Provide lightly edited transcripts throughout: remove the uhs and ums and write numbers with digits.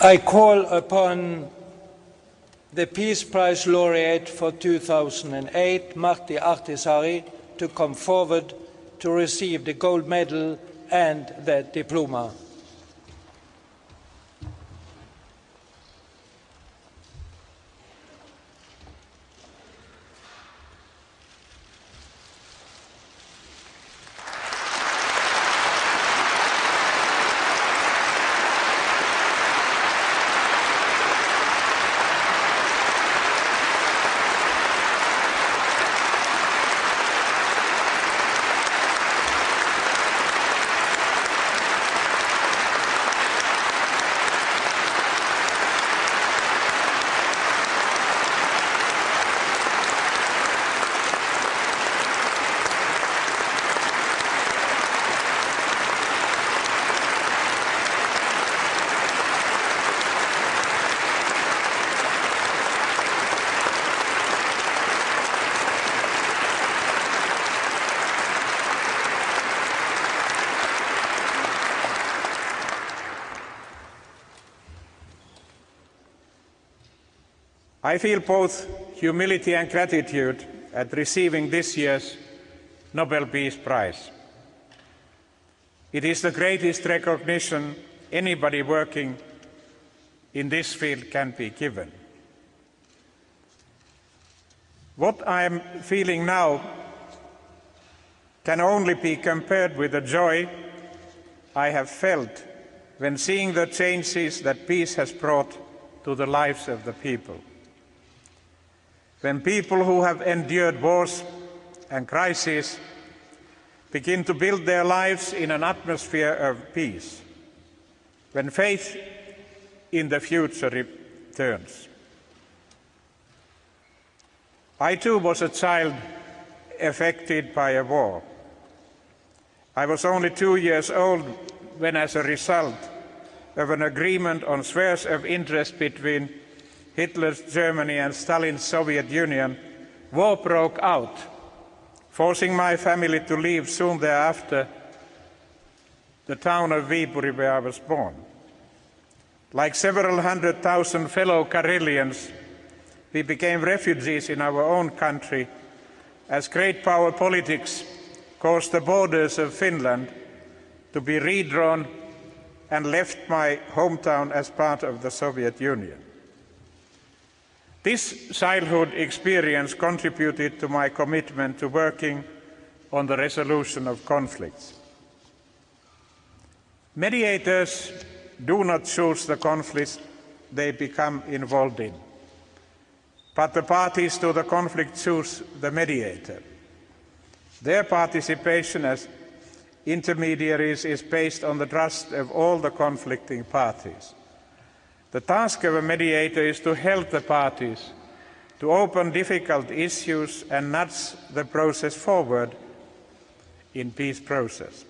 I call upon the Peace Prize laureate for 2008, Martti Ahtisaari, to come forward to receive the gold medal and the diploma. I feel both humility and gratitude at receiving this year's Nobel Peace Prize. It is the greatest recognition anybody working in this field can be given. What I am feeling now can only be compared with the joy I have felt when seeing the changes that peace has brought to the lives of the people. When people who have endured wars and crises begin to build their lives in an atmosphere of peace, when faith in the future returns. I too was a child affected by a war. I was only 2 years old when, as a result of an agreement on spheres of interest between Hitler's Germany and Stalin's Soviet Union, war broke out, forcing my family to leave soon thereafter the town of Viipuri where I was born. Like several 100,000 fellow Karelians, we became refugees in our own country as great power politics caused the borders of Finland to be redrawn and left my hometown as part of the Soviet Union. This childhood experience contributed to my commitment to working on the resolution of conflicts. Mediators do not choose the conflicts they become involved in, but the parties to the conflict choose the mediator. Their participation as intermediaries is based on the trust of all the conflicting parties. The task of a mediator is to help the parties to open difficult issues and nudge the process forward in peace process.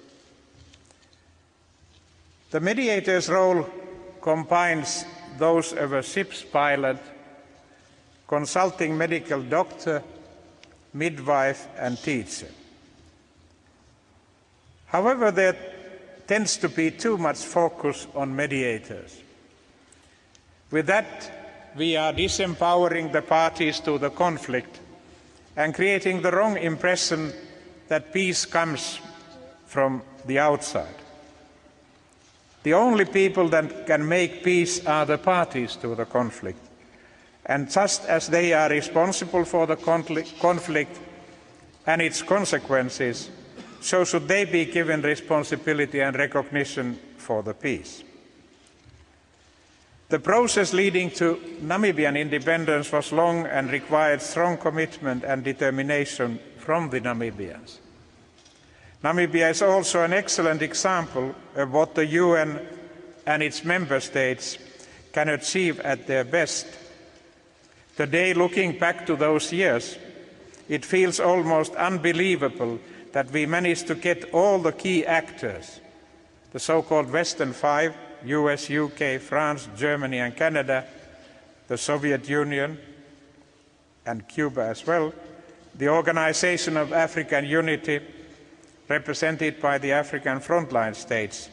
The mediator's role combines those of a ship's pilot, consulting medical doctor, midwife and teacher. However, there tends to be too much focus on mediators. With that, we are disempowering the parties to the conflict and creating the wrong impression that peace comes from the outside. The only people that can make peace are the parties to the conflict. And just as they are responsible for the conflict and its consequences, so should they be given responsibility and recognition for the peace. The process leading to Namibian independence was long and required strong commitment and determination from the Namibians. Namibia is also an excellent example of what the UN and its member states can achieve at their best. Today, looking back to those years, it feels almost unbelievable that we managed to get all the key actors, the so-called Western Five, US, UK, France, Germany and Canada, the Soviet Union and Cuba as well, the Organization of African Unity, represented by the African frontline states,